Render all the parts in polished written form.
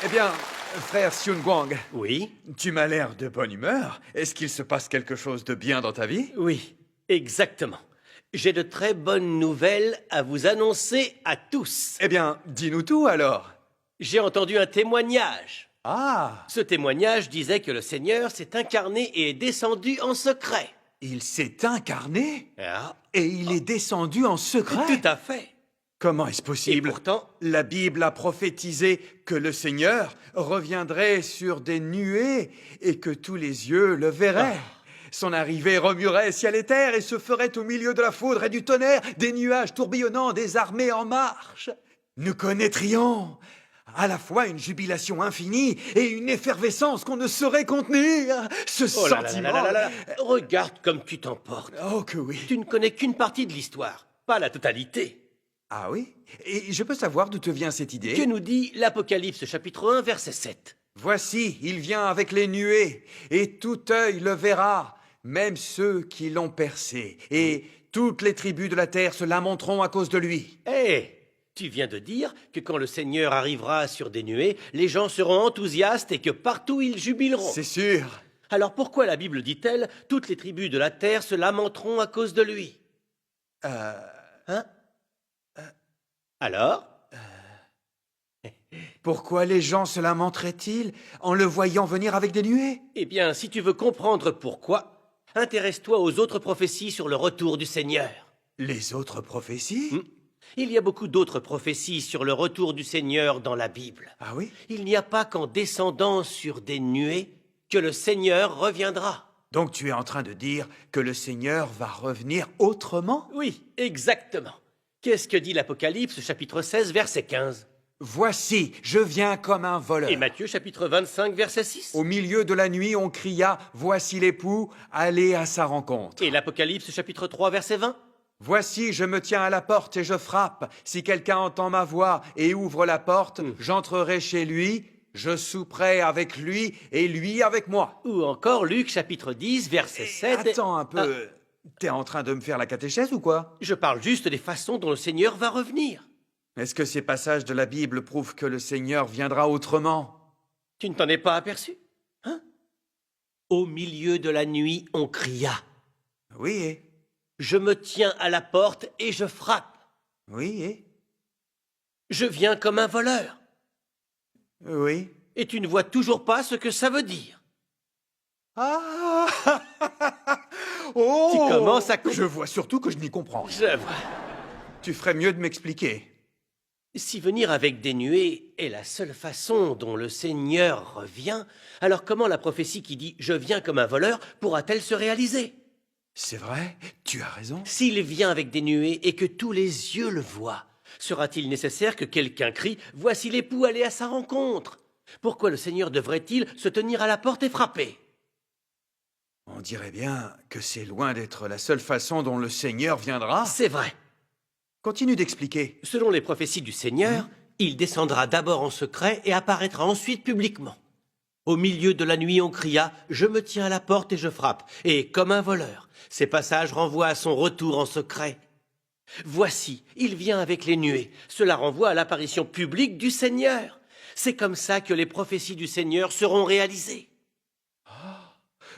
Eh bien, frère Xiun Guang, Oui, tu m'as l'air de bonne humeur. Est-ce qu'il se passe quelque chose de bien dans ta vie? oui, exactement. J'ai de très bonnes nouvelles à vous annoncer à tous. Eh bien, dis-nous tout alors. J'ai entendu un témoignage. Ah, Ce témoignage disait que le Seigneur s'est incarné et est descendu en secret. il s'est incarné Ah, et il est descendu en secret. tout à fait. Comment est-ce Et possible? pourtant, La Bible a prophétisé que le Seigneur reviendrait sur des nuées et que tous les yeux le verraient. Son arrivée remuerait ciel et terre et se ferait au milieu de la foudre et du tonnerre, des nuages tourbillonnants, des armées en marche. Nous connaîtrions à la fois une jubilation infinie et une effervescence qu'on ne saurait contenir. Ce oh là là sentiment... là là là là, regarde comme tu t'emportes. Oh que oui. Tu ne connais qu'une partie de l'histoire, pas la totalité. Ah oui? Et je peux savoir d'où te vient cette idée? Que nous dit l'Apocalypse chapitre 1 verset 7? Voici, il vient avec les nuées, et tout œil le verra, même ceux qui l'ont percé, et toutes les tribus de la terre se lamenteront à cause de lui. Hé, tu viens de dire que quand le Seigneur arrivera sur des nuées, les gens seront enthousiastes et que partout ils jubileront. C'est sûr. Alors pourquoi la Bible dit-elle « Toutes les tribus de la terre se lamenteront à cause de lui » Hein Alors Pourquoi les gens se lamenteraient-ils en le voyant venir avec des nuées? Eh bien, si tu veux comprendre pourquoi, intéresse-toi aux autres prophéties sur le retour du Seigneur. Les autres prophéties? Il y a beaucoup d'autres prophéties sur le retour du Seigneur dans la Bible. Ah oui? Il n'y a pas qu'en descendant sur des nuées que le Seigneur reviendra. Donc tu es en train de dire que le Seigneur va revenir autrement? Oui, exactement. Qu'est-ce que dit l'Apocalypse chapitre 16 verset 15? Voici, je viens comme un voleur. Et Matthieu chapitre 25 verset 6? Au milieu de la nuit, on cria, voici l'époux, allez à sa rencontre. Et l'Apocalypse chapitre 3 verset 20? Voici, je me tiens à la porte et je frappe. Si quelqu'un entend ma voix et ouvre la porte, j'entrerai chez lui, je souperai avec lui et lui avec moi. Ou encore Luc chapitre 10 verset 7? Attends un peu, t'es en train de me faire la catéchèse ou quoi? Je parle juste des façons dont le Seigneur va revenir. Est-ce que ces passages de la Bible prouvent que le Seigneur viendra autrement? Tu ne t'en es pas aperçu? Hein? Au milieu de la nuit, on cria. Oui, et? Je me tiens à la porte et je frappe. Oui, et? Je viens comme un voleur. Oui. Et tu ne vois toujours pas ce que ça veut dire. Ah Oh Tu commences à... Je vois surtout que je n'y comprends rien. Je vois. Tu ferais mieux de m'expliquer. Si venir avec des nuées est la seule façon dont le Seigneur revient, alors comment la prophétie qui dit « Je viens comme un voleur » pourra-t-elle se réaliser? C'est vrai, tu as raison. S'il vient avec des nuées et que tous les yeux le voient, sera-t-il nécessaire que quelqu'un crie « Voici l'époux, allez à sa rencontre » Pourquoi le Seigneur devrait-il se tenir à la porte et frapper? On dirait bien que c'est loin d'être la seule façon dont le Seigneur viendra. C'est vrai. Continue d'expliquer. Selon les prophéties du Seigneur, il descendra d'abord en secret et apparaîtra ensuite publiquement. Au milieu de la nuit, on cria « Je me tiens à la porte et je frappe » et comme un voleur. Ces passages renvoient à son retour en secret. Voici, il vient avec les nuées. Cela renvoie à l'apparition publique du Seigneur. C'est comme ça que les prophéties du Seigneur seront réalisées.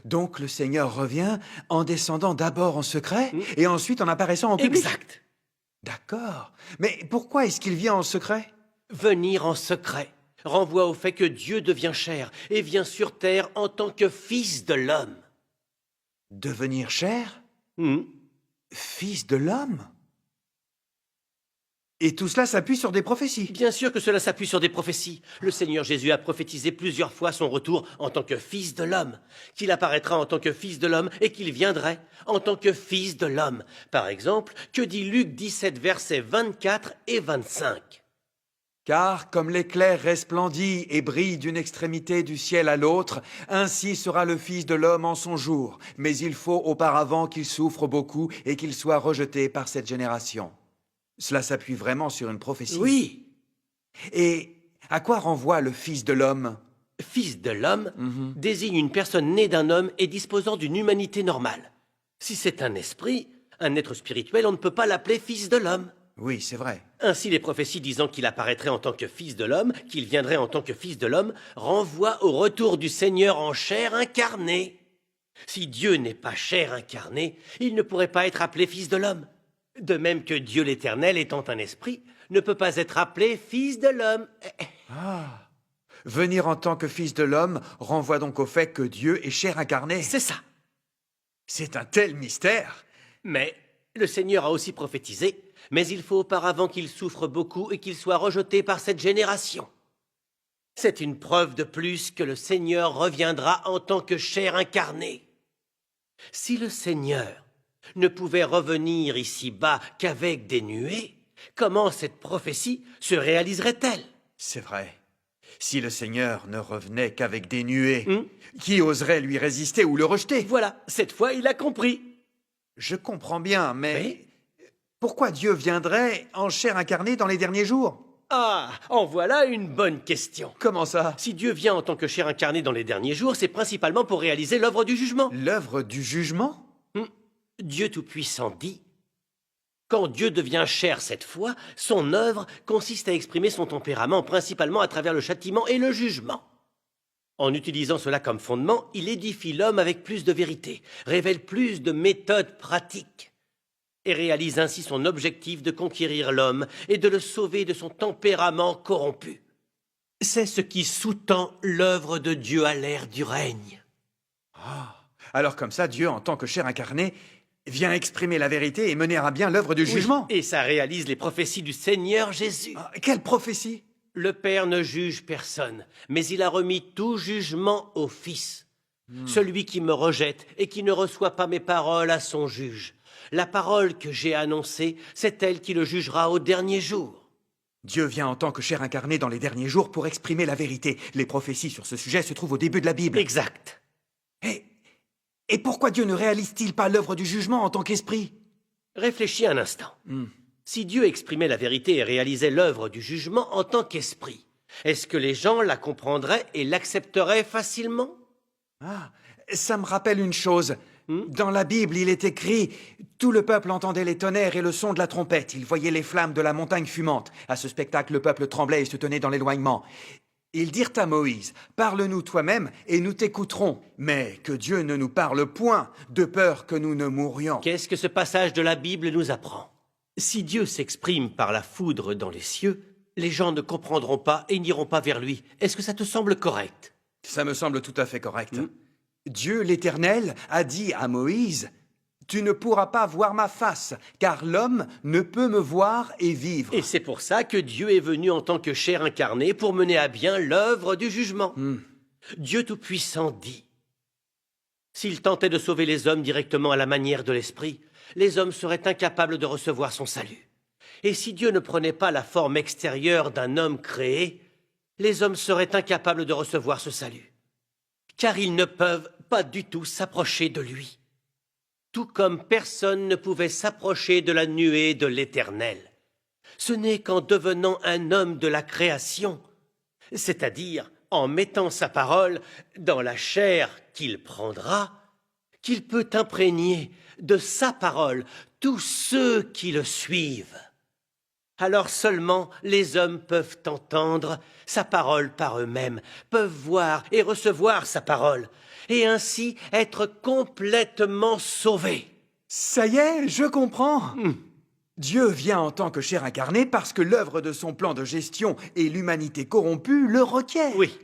Donc le Seigneur revient en descendant d'abord en secret et ensuite en apparaissant en public. Exact. D'accord. Mais pourquoi est-ce qu'il vient en secret? Venir en secret renvoie au fait que Dieu devient chair et vient sur terre en tant que fils de l'homme. Devenir chair? Hmm. Fils de l'homme? Et tout cela s'appuie sur des prophéties. Bien sûr que cela s'appuie sur des prophéties. Le Seigneur Jésus a prophétisé plusieurs fois son retour en tant que fils de l'homme, qu'il apparaîtra en tant que fils de l'homme et qu'il viendrait en tant que fils de l'homme. Par exemple, que dit Luc 17, versets 24 et 25? Car comme l'éclair resplendit et brille d'une extrémité du ciel à l'autre, ainsi sera le Fils de l'homme en son jour. Mais il faut auparavant qu'il souffre beaucoup et qu'il soit rejeté par cette génération. Cela s'appuie vraiment sur une prophétie. Oui, Et à quoi renvoie le Fils de l'homme? fils de l'homme désigne une personne née d'un homme et disposant d'une humanité normale. Si c'est un esprit, un être spirituel, on ne peut pas l'appeler fils de l'homme. Oui, c'est vrai. Ainsi, les prophéties disant qu'il apparaîtrait en tant que fils de l'homme, qu'il viendrait en tant que fils de l'homme, renvoient au retour du Seigneur en chair incarnée. Si Dieu n'est pas chair incarnée, il ne pourrait pas être appelé fils de l'homme. De même que Dieu l'Éternel, étant un esprit, ne peut pas être appelé fils de l'homme. Ah. Venir en tant que fils de l'homme renvoie donc au fait que Dieu est chair incarnée. C'est ça. C'est un tel mystère. Mais le Seigneur a aussi prophétisé, mais il faut auparavant qu'il souffre beaucoup et qu'il soit rejeté par cette génération. C'est une preuve de plus que le Seigneur reviendra en tant que chair incarnée. Si le Seigneur ne pouvait revenir ici-bas qu'avec des nuées, comment cette prophétie se réaliserait-elle? C'est vrai. Si le Seigneur ne revenait qu'avec des nuées, qui oserait lui résister ou le rejeter? Voilà, cette fois il a compris. Je comprends bien, mais Oui. pourquoi Dieu viendrait en chair incarnée dans les derniers jours? Ah, en voilà une bonne question. Comment ça? Si Dieu vient en tant que chair incarnée dans les derniers jours, c'est principalement pour réaliser l'œuvre du jugement. L'œuvre du jugement? Dieu Tout-Puissant dit, quand Dieu devient chair cette fois, son œuvre consiste à exprimer son tempérament principalement à travers le châtiment et le jugement. En utilisant cela comme fondement, il édifie l'homme avec plus de vérité, révèle plus de méthodes pratiques et réalise ainsi son objectif de conquérir l'homme et de le sauver de son tempérament corrompu. C'est ce qui sous-tend l'œuvre de Dieu à l'ère du règne. Alors comme ça, Dieu, en tant que chair incarnée, vient exprimer la vérité et mener à bien l'œuvre du jugement. Et ça réalise les prophéties du Seigneur Jésus. Ah, quelle prophétie? Le Père ne juge personne, mais il a remis tout jugement au Fils. Celui qui me rejette et qui ne reçoit pas mes paroles à son juge. La parole que j'ai annoncée, c'est elle qui le jugera au dernier jour. Dieu vient en tant que chair incarnée dans les derniers jours pour exprimer la vérité. Les prophéties sur ce sujet se trouvent au début de la Bible. Exact. Et pourquoi Dieu ne réalise-t-il pas l'œuvre du jugement en tant qu'esprit? Réfléchis un instant. Si Dieu exprimait la vérité et réalisait l'œuvre du jugement en tant qu'esprit, est-ce que les gens la comprendraient et l'accepteraient facilement? Ah, ça me rappelle une chose. Dans la Bible, il est écrit « Tout le peuple entendait les tonnerres et le son de la trompette. Il voyait les flammes de la montagne fumante. À ce spectacle, le peuple tremblait et se tenait dans l'éloignement. Ils dirent à Moïse « Parle-nous toi-même et nous t'écouterons. Mais que Dieu ne nous parle point, de peur que nous ne mourions. » Qu'est-ce que ce passage de la Bible nous apprend? Si Dieu s'exprime par la foudre dans les cieux, les gens ne comprendront pas et n'iront pas vers lui. Est-ce que ça te semble correct? Ça me semble tout à fait correct. Dieu l'Éternel a dit à Moïse « Tu ne pourras pas voir ma face, car l'homme ne peut me voir et vivre. » Et c'est pour ça que Dieu est venu en tant que chair incarnée pour mener à bien l'œuvre du jugement. Dieu Tout-Puissant dit, s'il tentait de sauver les hommes directement à la manière de l'Esprit, les hommes seraient incapables de recevoir son salut. Et si Dieu ne prenait pas la forme extérieure d'un homme créé, les hommes seraient incapables de recevoir ce salut. Car ils ne peuvent pas du tout s'approcher de lui. Tout comme personne ne pouvait s'approcher de la nuée de l'Éternel. Ce n'est qu'en devenant un homme de la création, c'est-à-dire en mettant sa parole dans la chair qu'il prendra, qu'il peut imprégner de sa parole tous ceux qui le suivent. Alors seulement les hommes peuvent entendre sa parole par eux-mêmes, peuvent voir et recevoir sa parole, et ainsi être complètement sauvés. Ça y est, je comprends. Dieu vient en tant que chair incarnée parce que l'œuvre de son plan de gestion et l'humanité corrompue le requièrent. Oui.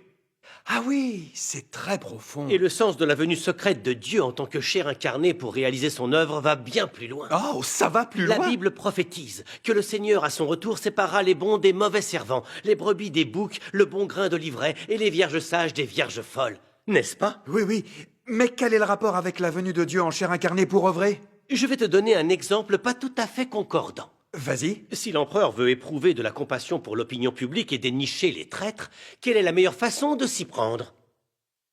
Ah oui, c'est très profond. Et le sens de la venue secrète de Dieu en tant que chair incarnée pour réaliser son œuvre va bien plus loin. Oh, ça va plus La loin. Bible prophétise que le Seigneur, à son retour, séparera les bons des mauvais servants, les brebis des boucs, le bon grain de l'ivraie et les vierges sages des vierges folles. N'est-ce pas? Oui, oui. Mais quel est le rapport avec la venue de Dieu en chair incarnée pour œuvrer? Je vais te donner un exemple pas tout à fait concordant. Vas-y. Si l'empereur veut éprouver de la compassion pour l'opinion publique et dénicher les traîtres, quelle est la meilleure façon de s'y prendre?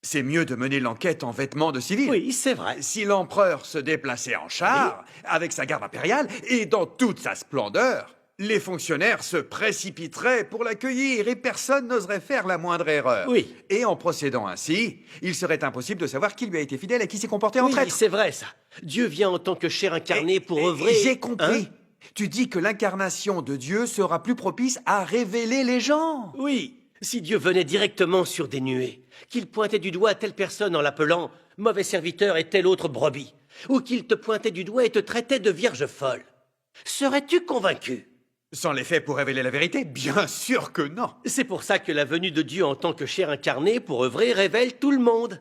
C'est mieux de mener l'enquête en vêtements de civil. Oui, c'est vrai. Si l'empereur se déplaçait en char, avec sa garde impériale, et dans toute sa splendeur, les fonctionnaires se précipiteraient pour l'accueillir et personne n'oserait faire la moindre erreur. Oui. Et en procédant ainsi, il serait impossible de savoir qui lui a été fidèle et qui s'est comporté en Oui, traître. c'est vrai ça. Dieu vient en tant que chair incarnée pour œuvrer. J'ai compris. Tu dis que l'incarnation de Dieu sera plus propice à révéler les gens. Oui, si Dieu venait directement sur des nuées, qu'il pointait du doigt telle personne en l'appelant « mauvais serviteur » et telle autre brebis, ou qu'il te pointait du doigt et te traitait de vierge folle, serais-tu convaincu? Sans les faits pour révéler la vérité? Bien sûr que non. C'est pour ça que la venue de Dieu en tant que chair incarnée pour œuvrer révèle tout le monde.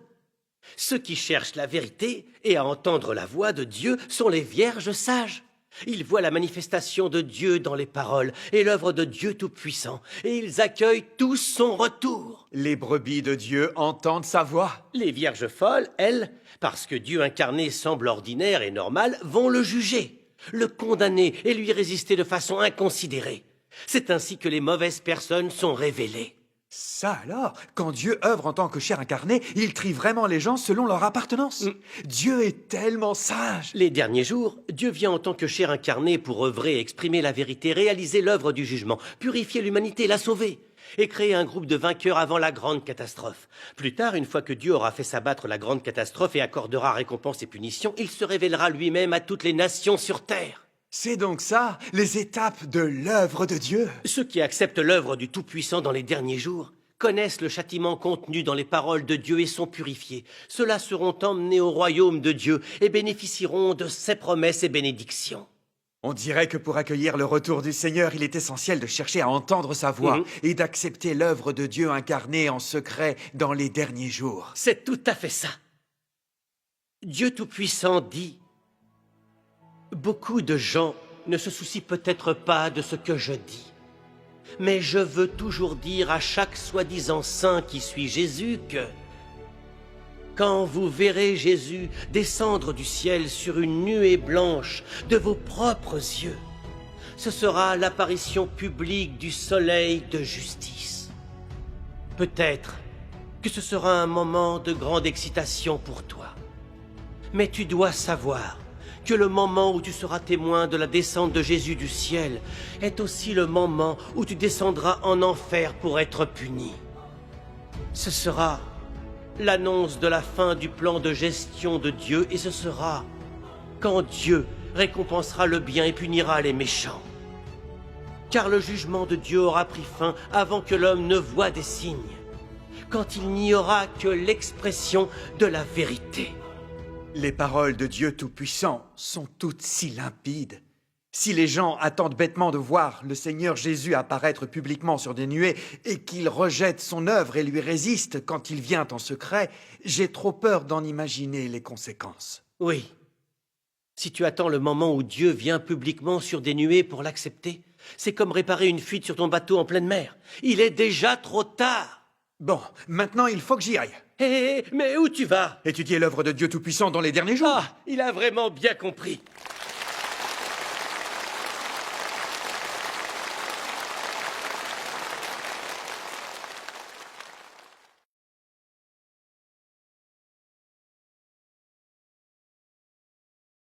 Ceux qui cherchent la vérité et à entendre la voix de Dieu sont les vierges sages. Ils voient la manifestation de Dieu dans les paroles et l'œuvre de Dieu Tout-Puissant, et ils accueillent tous son retour. Les brebis de Dieu entendent sa voix. Les vierges folles, elles, parce que Dieu incarné semble ordinaire et normal, vont le juger, le condamner et lui résister de façon inconsidérée. C'est ainsi que les mauvaises personnes sont révélées. Ça alors, quand Dieu œuvre en tant que chair incarnée, il trie vraiment les gens selon leur appartenance. Dieu est tellement sage. Les derniers jours, Dieu vient en tant que chair incarnée pour œuvrer, exprimer la vérité, réaliser l'œuvre du jugement, purifier l'humanité, la sauver, et créer un groupe de vainqueurs avant la grande catastrophe. Plus tard, une fois que Dieu aura fait s'abattre la grande catastrophe et accordera récompense et punition, il se révélera lui-même à toutes les nations sur terre. C'est donc ça, les étapes de l'œuvre de Dieu. Ceux qui acceptent l'œuvre du Tout-Puissant dans les derniers jours connaissent le châtiment contenu dans les paroles de Dieu et sont purifiés. Ceux-là seront emmenés au royaume de Dieu et bénéficieront de ses promesses et bénédictions. On dirait que pour accueillir le retour du Seigneur, il est essentiel de chercher à entendre sa voix et d'accepter l'œuvre de Dieu incarnée en secret dans les derniers jours. C'est tout à fait ça. Dieu Tout-Puissant dit: beaucoup de gens ne se soucient peut-être pas de ce que je dis. Mais je veux toujours dire à chaque soi-disant saint qui suit Jésus que quand vous verrez Jésus descendre du ciel sur une nuée blanche de vos propres yeux, ce sera l'apparition publique du soleil de justice. Peut-être que ce sera un moment de grande excitation pour toi. Mais tu dois savoir que le moment où tu seras témoin de la descente de Jésus du ciel est aussi le moment où tu descendras en enfer pour être puni. Ce sera l'annonce de la fin du plan de gestion de Dieu, et ce sera quand Dieu récompensera le bien et punira les méchants. Car le jugement de Dieu aura pris fin avant que l'homme ne voie des signes, quand il n'y aura que l'expression de la vérité. Les paroles de Dieu Tout-Puissant sont toutes si limpides. Si les gens attendent bêtement de voir le Seigneur Jésus apparaître publiquement sur des nuées et qu'ils rejettent son œuvre et lui résistent quand il vient en secret, j'ai trop peur d'en imaginer les conséquences. Oui. Si tu attends le moment où Dieu vient publiquement sur des nuées pour l'accepter, c'est comme réparer une fuite sur ton bateau en pleine mer. Il est déjà trop tard. Bon, maintenant il faut que j'y aille. Hé, mais où tu vas? Étudier l'œuvre de Dieu Tout-Puissant dans les derniers jours. Ah, il a vraiment bien compris.